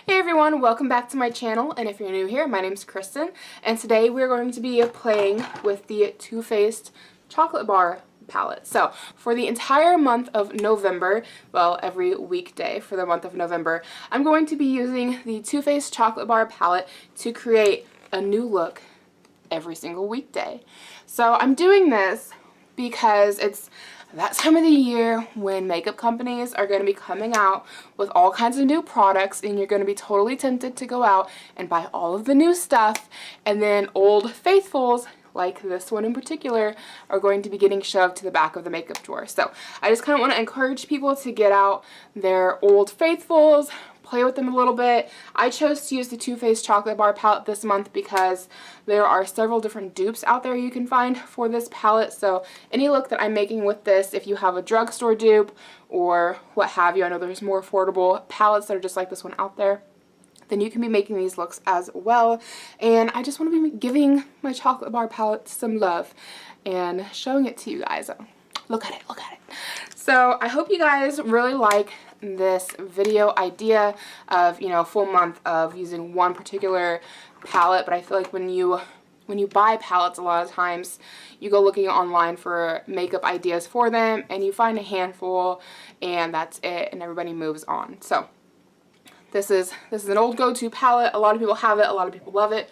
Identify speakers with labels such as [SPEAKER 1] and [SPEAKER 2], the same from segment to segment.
[SPEAKER 1] Hey everyone, welcome back to my channel, and if you're new here, my name's Cristin, and today we're going to be playing with the Too Faced chocolate bar palette. So, for the entire month of November, well, every weekday for the month of November, I'm going to be using the Too Faced chocolate bar palette to create a new look every single weekday. So, I'm doing this because it's that time of the year when makeup companies are going to be coming out with all kinds of new products, and you're going to be totally tempted to go out and buy all of the new stuff, and then old faithfuls like this one in particular are going to be getting shoved to the back of the makeup drawer. So I just kind of want to encourage people to get out their old faithfuls, play with them a little bit. I chose to use the Too Faced chocolate bar palette this month because there are several different dupes out there you can find for this palette. So any look that I'm making with this, if you have a drugstore dupe or what have you, I know there's more affordable palettes that are just like this one out there, then you can be making these looks as well. And I just want to be giving my chocolate bar palette some love and showing it to you guys. Look at it, look at it. So I hope you guys really like this video idea of, you know, a full month of using one particular palette. But I feel like when you buy palettes, a lot of times you go looking online for makeup ideas for them and you find a handful and that's it, and everybody moves on. So this is an old go-to palette. A lot of people have it, a lot of people love it,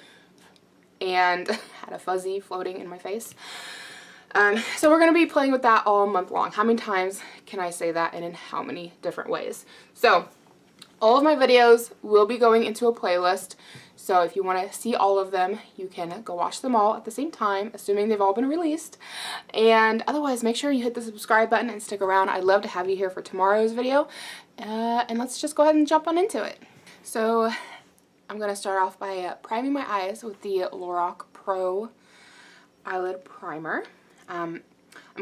[SPEAKER 1] and had a fuzzy floating in my face. So we're going to be playing with that all month long. How many times can I say that, and in how many different ways? So all of my videos will be going into a playlist. So if you want to see all of them, you can go watch them all at the same time, assuming they've all been released. And otherwise, make sure you hit the subscribe button and stick around. I'd love to have you here for tomorrow's video. And let's just go ahead and jump on into it. So I'm going to start off by priming my eyes with the Lorac Pro Eyelid Primer. I'm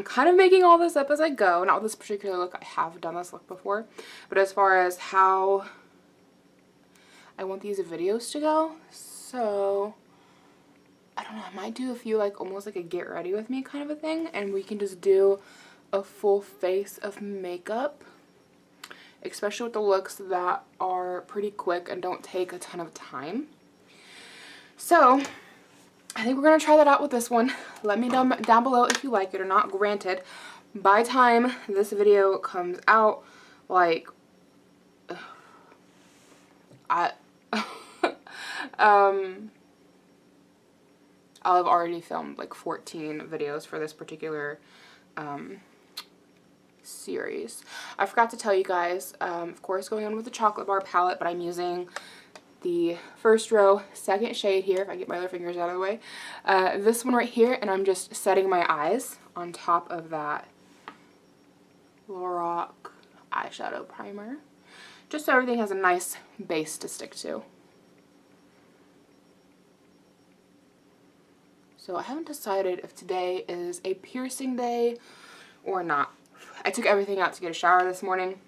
[SPEAKER 1] kind of making all this up as I go. Not with this particular look. I have done this look before. But as far as how I want these videos to go, so I don't know, I might do a few like almost like a get ready with me kind of a thing, and we can just do a full face of makeup, especially with the looks that are pretty quick and don't take a ton of time. So I think we're going to try that out with this one. Let me know down below if you like it or not. Granted, by the time this video comes out, like I'll have already filmed like 14 videos for this particular series. I forgot to tell you guys, of course going on with the chocolate bar palette, but I'm using the first row, second shade here, if I get my other fingers out of the way. This one right here, and I'm just setting my eyes on top of that Lorac eyeshadow primer, just so everything has a nice base to stick to. So I haven't decided if today is a piercing day or not. I took everything out to get a shower this morning,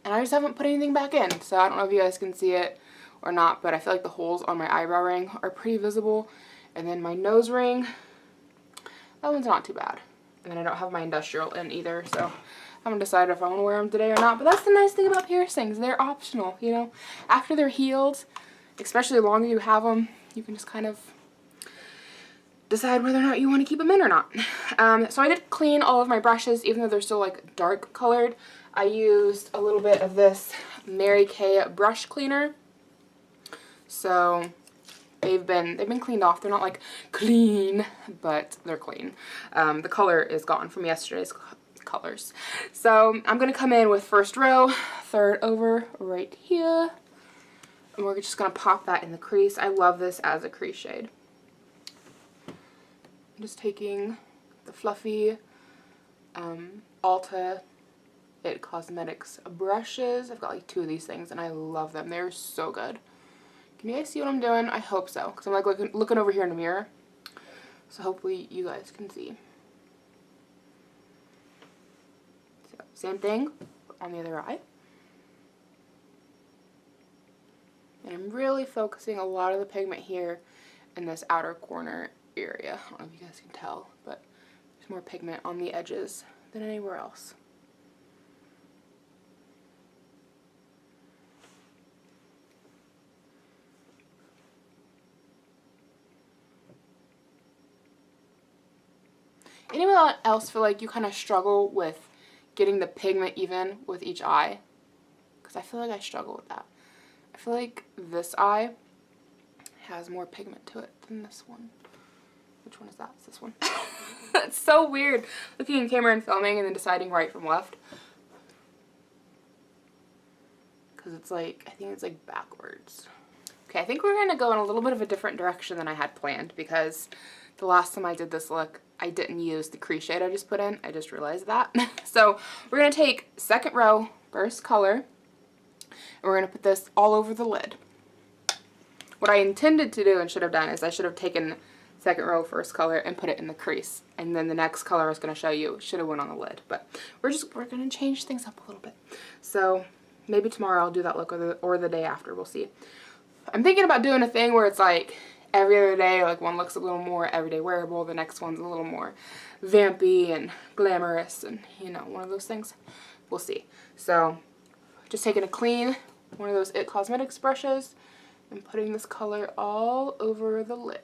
[SPEAKER 1] and I just haven't put anything back in, so I don't know if you guys can see it or not, but I feel like the holes on my eyebrow ring are pretty visible, and then my nose ring, that one's not too bad. And then I don't have my industrial in either, so I haven't decided if I want to wear them today or not. But that's the nice thing about piercings, they're optional, you know. After they're healed, especially the longer you have them, you can just kind of decide whether or not you want to keep them in or not. So I did clean all of my brushes, even though they're still like dark colored. I used a little bit of this Mary Kay brush cleaner. So they've been cleaned off. They're not like clean, but they're clean. The color is gone from yesterday's colors. So I'm going to come in with first row, third over right here. And we're just going to pop that in the crease. I love this as a crease shade. I'm just taking the fluffy Ulta It Cosmetics brushes. I've got like 2 of these things and I love them. They're so good. Can you guys see what I'm doing? I hope so, because I'm like looking over here in the mirror. So hopefully you guys can see. So, same thing on the other eye. And I'm really focusing a lot of the pigment here in this outer corner area. I don't know if you guys can tell, but there's more pigment on the edges than anywhere else. anyone else feel like you kind of struggle with getting the pigment even with each eye? Because I feel like I struggle with that. I feel like this eye has more pigment to it than this one. Which one is that? It's this one. It's so weird looking in camera and filming and then deciding right from left. Because it's like, I think it's like backwards. Okay, I think we're going to go in a little bit of a different direction than I had planned, because the last time I did this look, I didn't use the crease shade I just put in. I just realized that. So we're going to take second row, first color, and we're going to put this all over the lid. What I intended to do and should have done is I should have taken second row, first color, and put it in the crease. And then the next color I was going to show you should have went on the lid. But we're going to change things up a little bit. So maybe tomorrow I'll do that look, or the day after. We'll see. I'm thinking about doing a thing where it's like every other day, like one looks a little more everyday wearable, the next one's a little more vampy and glamorous, and you know, one of those things. We'll see. So just taking a clean one of those It Cosmetics brushes and putting this color all over the lid.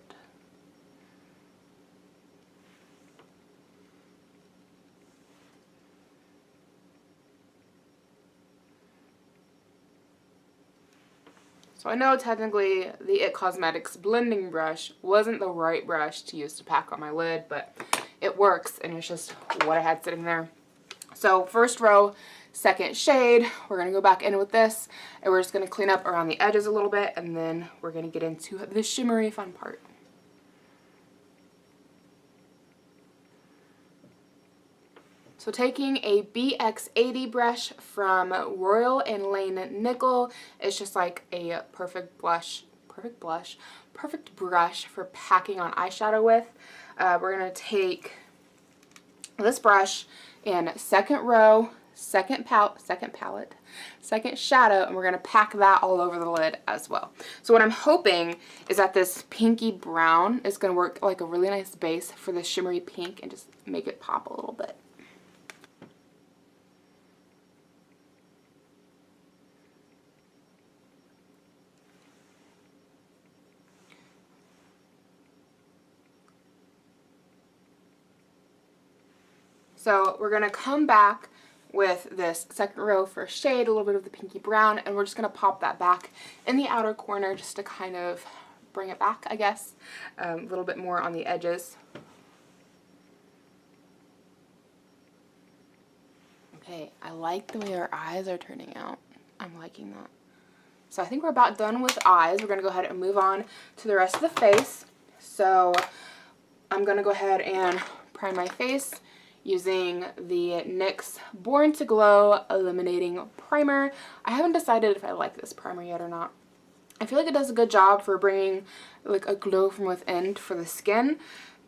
[SPEAKER 1] So I know technically the It Cosmetics blending brush wasn't the right brush to use to pack on my lid, but it works, and it's just what I had sitting there. So first row, second shade, we're going to go back in with this, and we're just going to clean up around the edges a little bit, and then we're going to get into the shimmery fun part. So taking a BX80 brush from Royal and Lane Nickel, it's just like a perfect brush for packing on eyeshadow with. We're going to take this brush in second row, second palette, second shadow, and we're going to pack that all over the lid as well. So what I'm hoping is that this pinky brown is going to work like a really nice base for the shimmery pink and just make it pop a little bit. So we're going to come back with this second row first shade, a little bit of the pinky brown, and we're just going to pop that back in the outer corner just to kind of bring it back, I guess, a little bit more on the edges. Okay, I like the way our eyes are turning out. I'm liking that. So I think we're about done with eyes. We're going to go ahead and move on to the rest of the face. So I'm going to go ahead and prime my face using the NYX Born to Glow Illuminating Primer. I haven't decided if I like this primer yet or not. I feel like it does a good job for bringing like a glow from within for the skin,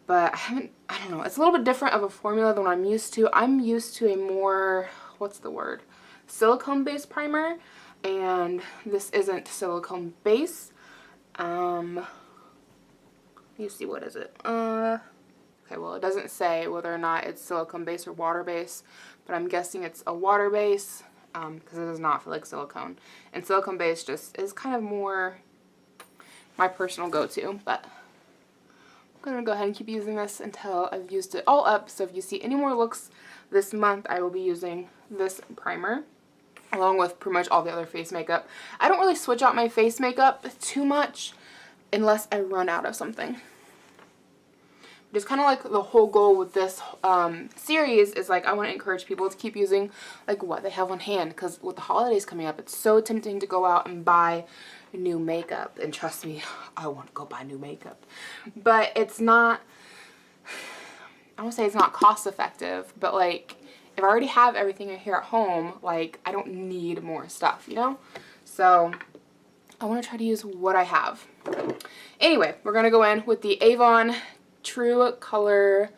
[SPEAKER 1] but I don't know, it's a little bit different of a formula than what I'm used to. I'm used to a more, what's the word, silicone based primer, and this isn't silicone base. You see, what is it? Okay, well, it doesn't say whether or not it's silicone base or water base, but I'm guessing it's a water base because it does not feel like silicone. And silicone base just is kind of more my personal go-to, but I'm going to go ahead and keep using this until I've used it all up. So if you see any more looks this month, I will be using this primer along with pretty much all the other face makeup. I don't really switch out my face makeup too much unless I run out of something. Just kind of like the whole goal with this series is like I want to encourage people to keep using like what they have on hand, because with the holidays coming up, it's so tempting to go out and buy new makeup, and trust me, I want to go buy new makeup, but it's not, I won't say it's not cost effective, but like if I already have everything here at home, like I don't need more stuff, you know? So I want to try to use what I have. Anyway, we're going to go in with the Avon True Color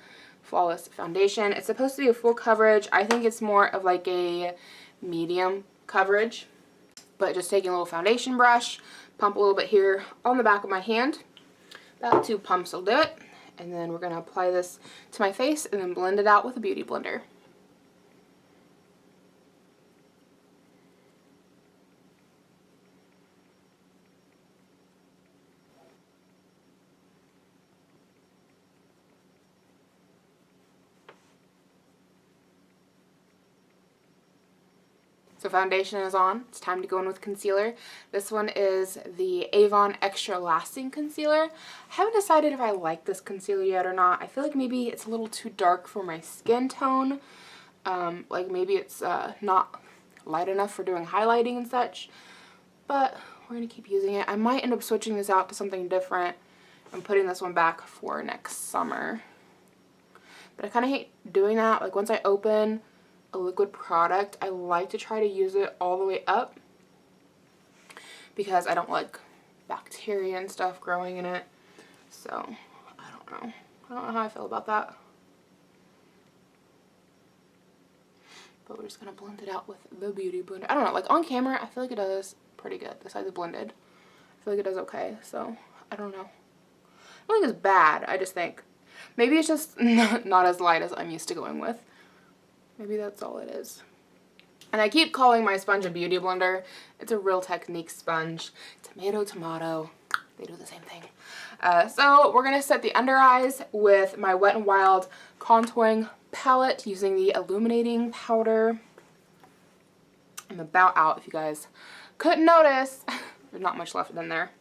[SPEAKER 1] Flawless Foundation. It's supposed to be a full coverage. I think it's more of like a medium coverage, but just taking a little foundation brush, pump a little bit here on the back of my hand. About 2 pumps will do it. And then we're going to apply this to my face and then blend it out with a beauty blender. So foundation is on. It's time to go in with concealer. This one is the Avon Extra Lasting Concealer. I haven't decided if I like this concealer yet or not. I feel like maybe it's a little too dark for my skin tone. Like maybe it's not light enough for doing highlighting and such. But we're going to keep using it. I might end up switching this out to something different and putting this one back for next summer. But I kind of hate doing that. Like once I open a liquid product, I like to try to use it all the way up because I don't like bacteria and stuff growing in it. So I don't know. I don't know how I feel about that. But we're just going to blend it out with the Beauty Blender. I don't know, like on camera, I feel like it does pretty good. The size is blended. I feel like it does okay, so I don't know. I don't think it's bad. I just think maybe it's just not as light as I'm used to going with. Maybe that's all it is. And I keep calling my sponge a Beauty Blender. It's a Real Technique sponge. Tomato, tomato. They do the same thing. So we're going to set the under eyes with my Wet n Wild contouring palette using the illuminating powder. I'm about out if you guys couldn't notice. There's not much left in there.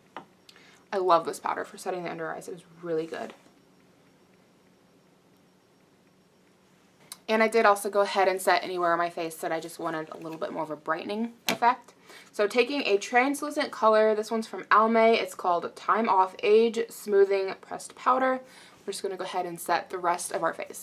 [SPEAKER 1] I love this powder for setting the under eyes. It is really good. And I did also go ahead and set anywhere on my face that I just wanted a little bit more of a brightening effect. So taking a translucent color, this one's from Almay. It's called Time Off Age Smoothing Pressed Powder. We're just going to go ahead and set the rest of our face.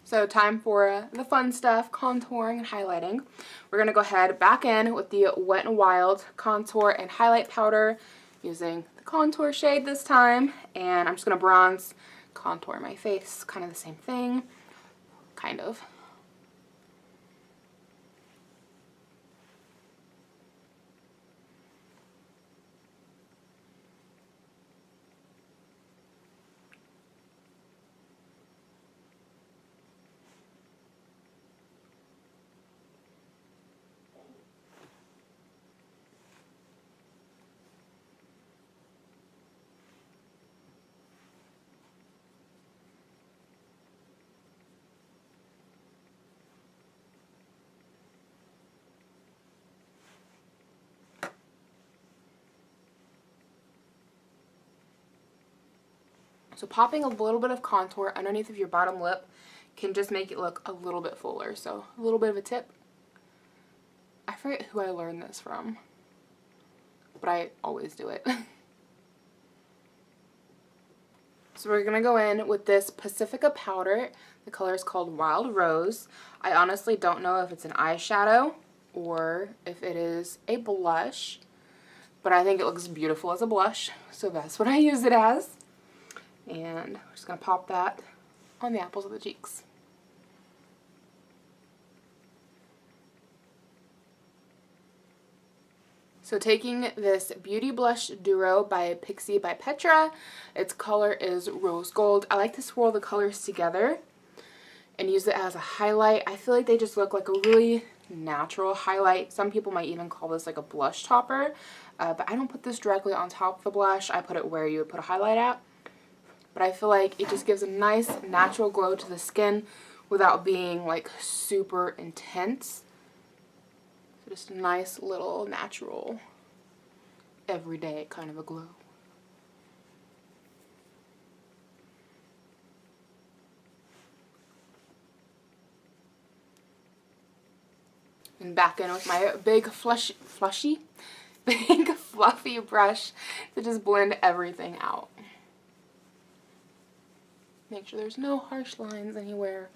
[SPEAKER 1] So time for the fun stuff, contouring and highlighting. We're going to go ahead back in with the Wet n Wild contour and highlight powder using the contour shade this time. And I'm just going to bronze contour my face. Kind of the same thing. Kind of. So popping a little bit of contour underneath of your bottom lip can just make it look a little bit fuller. So a little bit of a tip. I forget who I learned this from, but I always do it. So we're going to go in with this Pacifica powder. The color is called Wild Rose. I honestly don't know if it's an eyeshadow or if it is a blush, but I think it looks beautiful as a blush, so that's what I use it as. And we're just going to pop that on the apples of the cheeks. So taking this Beauty Blush Duo by Pixie by Petra, its color is Rose Gold. I like to swirl the colors together and use it as a highlight. I feel like they just look like a really natural highlight. Some people might even call this like a blush topper, but I don't put this directly on top of the blush. I put it where you would put a highlight at. But I feel like it just gives a nice natural glow to the skin without being like super intense. So just a nice little natural, everyday kind of a glow. And back in with my big big fluffy brush to just blend everything out. Make sure there's no harsh lines anywhere.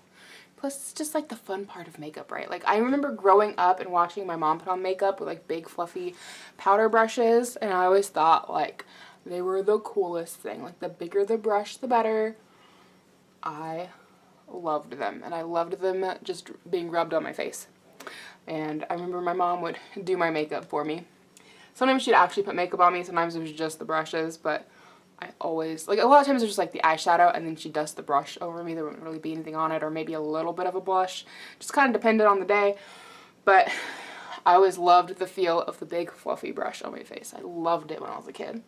[SPEAKER 1] Plus, it's just like the fun part of makeup, right? Like, I remember growing up and watching my mom put on makeup with like big fluffy powder brushes, and I always thought like they were the coolest thing. Like, the bigger the brush, the better. I loved them, and I loved them just being rubbed on my face. And I remember my mom would do my makeup for me. Sometimes she'd actually put makeup on me, sometimes it was just the brushes, but I always, like, a lot of times it was just like the eyeshadow and then she'd dust the brush over me. There wouldn't really be anything on it, or maybe a little bit of a blush. Just kind of depended on the day. But I always loved the feel of the big fluffy brush on my face. I loved it when I was a kid.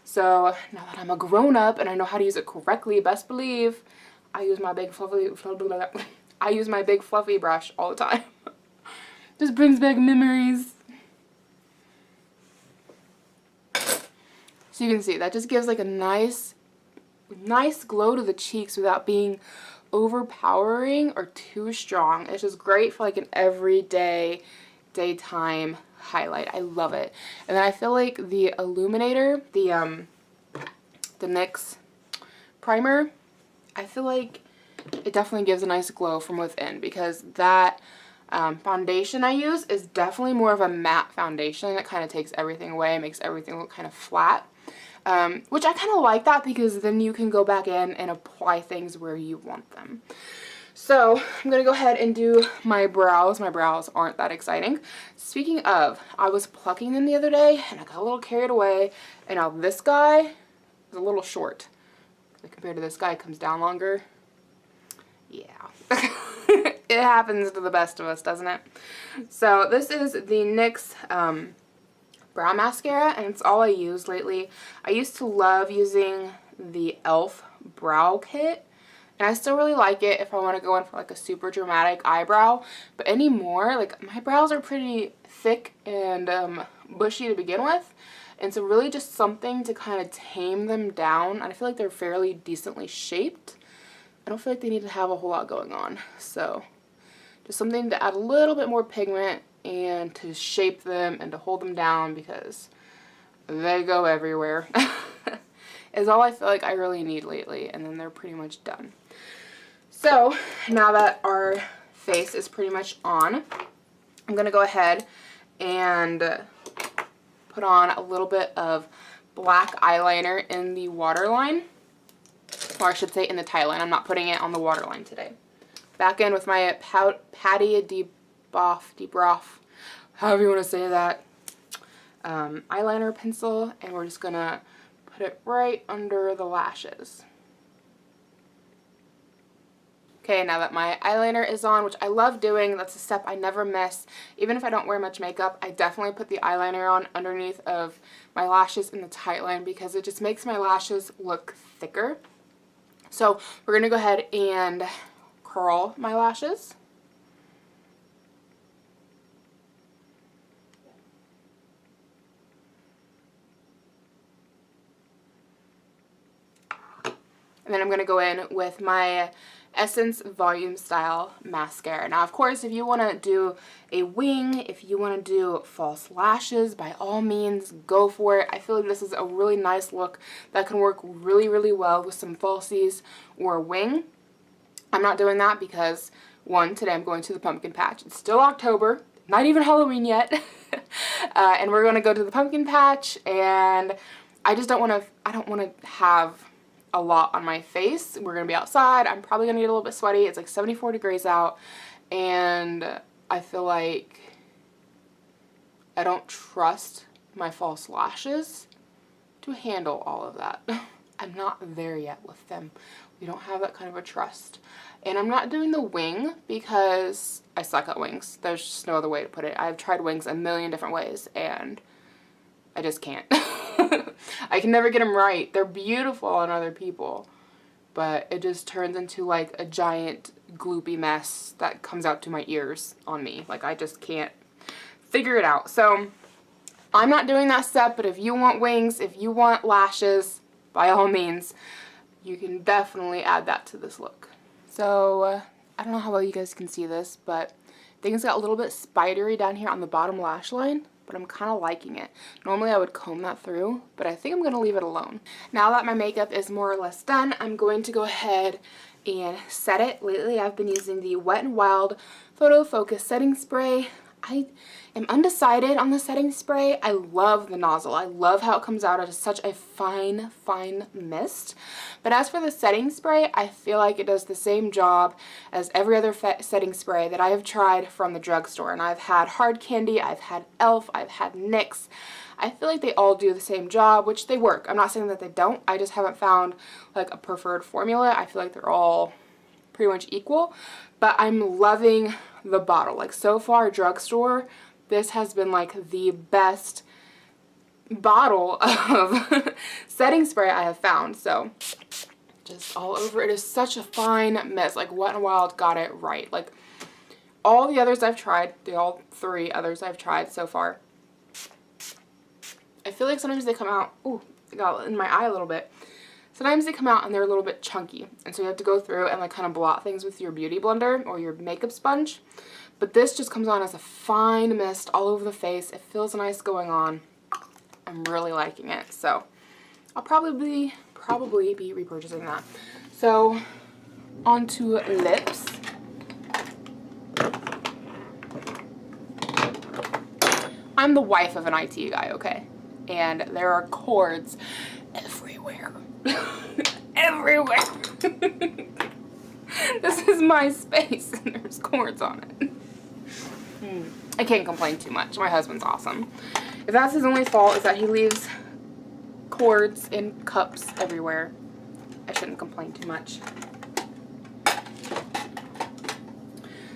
[SPEAKER 1] So now that I'm a grown up and I know how to use it correctly, best believe I use my big fluffy brush all the time. Just brings back memories. So you can see that just gives like a nice glow to the cheeks without being overpowering or too strong. It's just great for like an everyday daytime highlight. I love it. And then I feel like the illuminator, the NYX primer, I feel like it definitely gives a nice glow from within, because that foundation I use is definitely more of a matte foundation. It kind of takes everything away, makes everything look kind of flat, which I kind of like that, because then you can go back in and apply things where you want them. So I'm going to go ahead and do my brows. My brows aren't that exciting. Speaking of, I was plucking them the other day and I got a little carried away, and now this guy is a little short. Compared to this guy, it comes down longer. Yeah. It happens to the best of us, doesn't it? So this is the NYX brow mascara, and it's all I use lately. I used to love using the e.l.f. brow kit, and I still really like it if I want to go in for like a super dramatic eyebrow. But anymore, like, my brows are pretty thick and bushy to begin with, and so really just something to kind of tame them down. I feel like they're fairly decently shaped. I don't feel like they need to have a whole lot going on. So just something to add a little bit more pigment and to shape them and to hold them down, because they go everywhere. Is all I feel like I really need lately, and then they're pretty much done. So now that our face is pretty much on, I'm going to go ahead and put on a little bit of black eyeliner in the waterline. Or I should say in the tie line. I'm not putting it on the waterline today. Back in with my Patty de Broff, however you want to say that, eyeliner pencil, and we're just going to put it right under the lashes. Okay, now that my eyeliner is on, which I love doing, that's a step I never miss. Even if I don't wear much makeup, I definitely put the eyeliner on underneath of my lashes in the tight line, because it just makes my lashes look thicker. So we're going to go ahead and curl my lashes. And then I'm going to go in with my Essence Volume Style Mascara. Now, of course, if you want to do a wing, if you want to do false lashes, by all means, go for it. I feel like this is a really nice look that can work really, really well with some falsies or a wing. I'm not doing that because, one, today I'm going to the pumpkin patch. It's still October, not even Halloween yet. And we're going to go to the pumpkin patch, and I just don't want to have a lot on my face. We're going to be outside. I'm probably going to get a little bit sweaty. It's like 74 degrees out, and I feel like I don't trust my false lashes to handle all of that. I'm not there yet with them. We don't have that kind of a trust. And I'm not doing the wing because I suck at wings. There's just no other way to put it. I've tried wings a million different ways, and I just can't. I can never get them right. They're beautiful on other people, but it just turns into like a giant gloopy mess that comes out to my ears on me. Like, I just can't figure it out. So I'm not doing that step, but if you want wings, if you want lashes, by all means, you can definitely add that to this look. So I don't know how well you guys can see this, but things got a little bit spidery down here on the bottom lash line, but I'm kind of liking it. Normally I would comb that through, but I think I'm going to leave it alone. Now that my makeup is more or less done, I'm going to go ahead and set it. Lately I've been using the Wet n Wild Photo Focus Setting Spray. I am undecided on the setting spray. I love the nozzle. I love how it comes out as such a fine, fine mist. But as for the setting spray, I feel like it does the same job as every other setting spray that I have tried from the drugstore. And I've had Hard Candy, I've had e.l.f., I've had NYX. I feel like they all do the same job, which they work. I'm not saying that they don't. I just haven't found like a preferred formula. I feel like they're all pretty much equal. But I'm loving the bottle. Like, so far, drugstore, this has been like the best bottle of setting spray I have found. So just all over. It is such a fine mist. Like Wet n Wild got it right. Like all the others I've tried, all 3 others I've tried so far, I feel like sometimes they come out, ooh, it got in my eye a little bit. Sometimes they come out and they're a little bit chunky. And so you have to go through and like kind of blot things with your beauty blender or your makeup sponge. But this just comes on as a fine mist all over the face. It feels nice going on. I'm really liking it. So I'll probably be repurchasing that. So onto lips. I'm the wife of an IT guy, okay? And there are cords everywhere. Everywhere. This is my space and there's cords on it. I can't complain too much. My husband's awesome. If that's his only fault is that he leaves cords in cups everywhere, I shouldn't complain too much.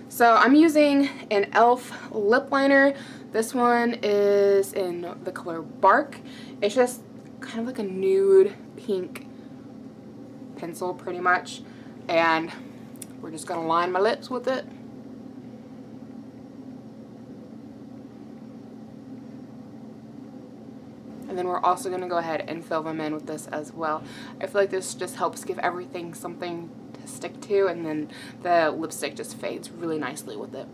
[SPEAKER 1] So I'm using an e.l.f. lip liner. This one is in the color Bark. It's just kind of like a nude pink pencil pretty much. And we're just going to line my lips with it. And then we're also going to go ahead and fill them in with this as well. I feel like this just helps give everything something to stick to, and then the lipstick just fades really nicely with it.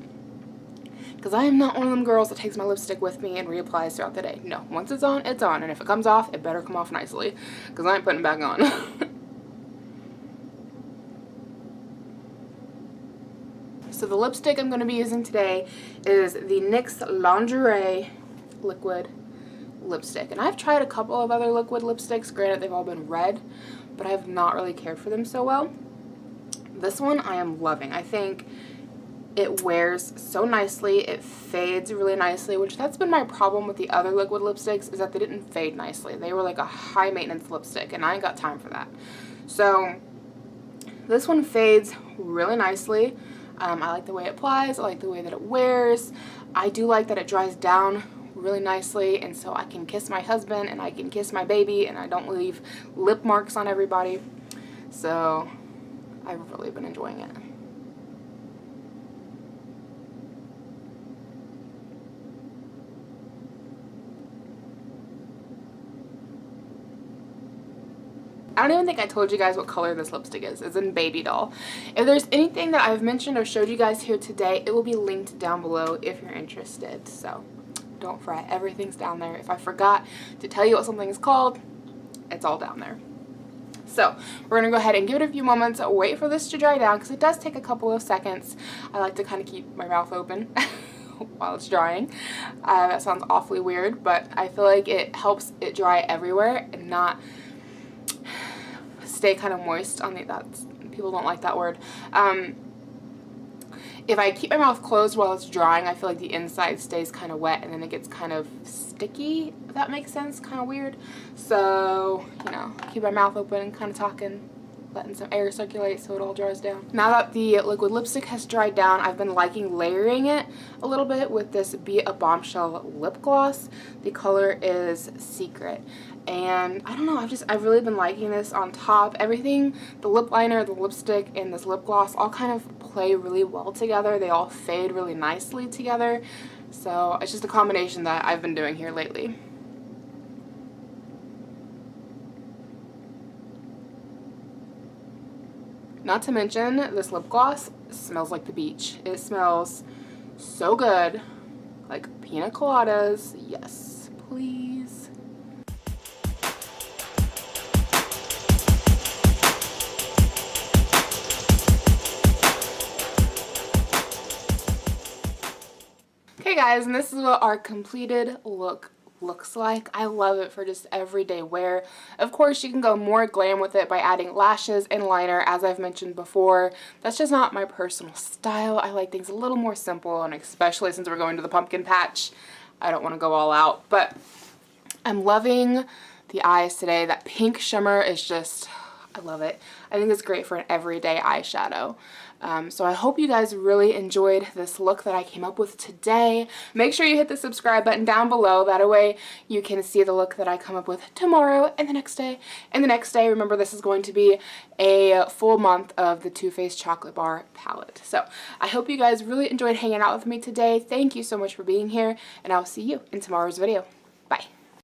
[SPEAKER 1] Because I am not one of them girls that takes my lipstick with me and reapplies throughout the day. No, once it's on, it's on. And if it comes off, it better come off nicely. Because I ain't putting it back on. So the lipstick I'm going to be using today is the NYX Lingerie Liquid Lipstick. And I've tried a couple of other liquid lipsticks. Granted, they've all been red, but I have not really cared for them so well. This one I am loving. I think it wears so nicely. It fades really nicely, which that's been my problem with the other liquid lipsticks, is that they didn't fade nicely. They were like a high maintenance lipstick, and I ain't got time for that. So this one fades really nicely. I like the way it applies. I like the way that it wears. I do like that it dries down really nicely, and so I can kiss my husband and I can kiss my baby and I don't leave lip marks on everybody. So I've really been enjoying it. I don't even think I told you guys what color this lipstick is. It's in Baby Doll. If there's anything that I've mentioned or showed you guys here today, it will be linked down below if you're interested. So don't fret, everything's down there. If I forgot to tell you what something is called, it's all down there. So we're going to go ahead and give it a few moments, wait for this to dry down, because it does take a couple of seconds. I like to kind of keep my mouth open while it's drying. That sounds awfully weird, but I feel like it helps it dry everywhere and not stay kind of moist on the, that's, people don't like that word. If I keep my mouth closed while it's drying, I feel like the inside stays kind of wet and then it gets kind of sticky, if that makes sense, kind of weird. So, you know, keep my mouth open and kind of talking, letting some air circulate so it all dries down. Now that the liquid lipstick has dried down, I've been liking layering it a little bit with this Be a Bombshell lip gloss. The color is Secret. And I don't know, I've really been liking this on top. Everything, the lip liner, the lipstick, and this lip gloss all kind of play really well together. They all fade really nicely together. So it's just a combination that I've been doing here lately. Not to mention, this lip gloss smells like the beach. It smells so good. Like pina coladas. Yes, please. Okay guys, and this is what our completed look looks like. I love it for just everyday wear. Of course, you can go more glam with it by adding lashes and liner, as I've mentioned before. That's just not my personal style. I like things a little more simple, and especially since we're going to the pumpkin patch, I don't want to go all out. But I'm loving the eyes today. That pink shimmer is just, I love it. I think it's great for an everyday eyeshadow. So I hope you guys really enjoyed this look that I came up with today. Make sure you hit the subscribe button down below. That way you can see the look that I come up with tomorrow and the next day. And the next day, remember, this is going to be a full month of the Too Faced Chocolate Bar palette. So I hope you guys really enjoyed hanging out with me today. Thank you so much for being here, and I'll see you in tomorrow's video.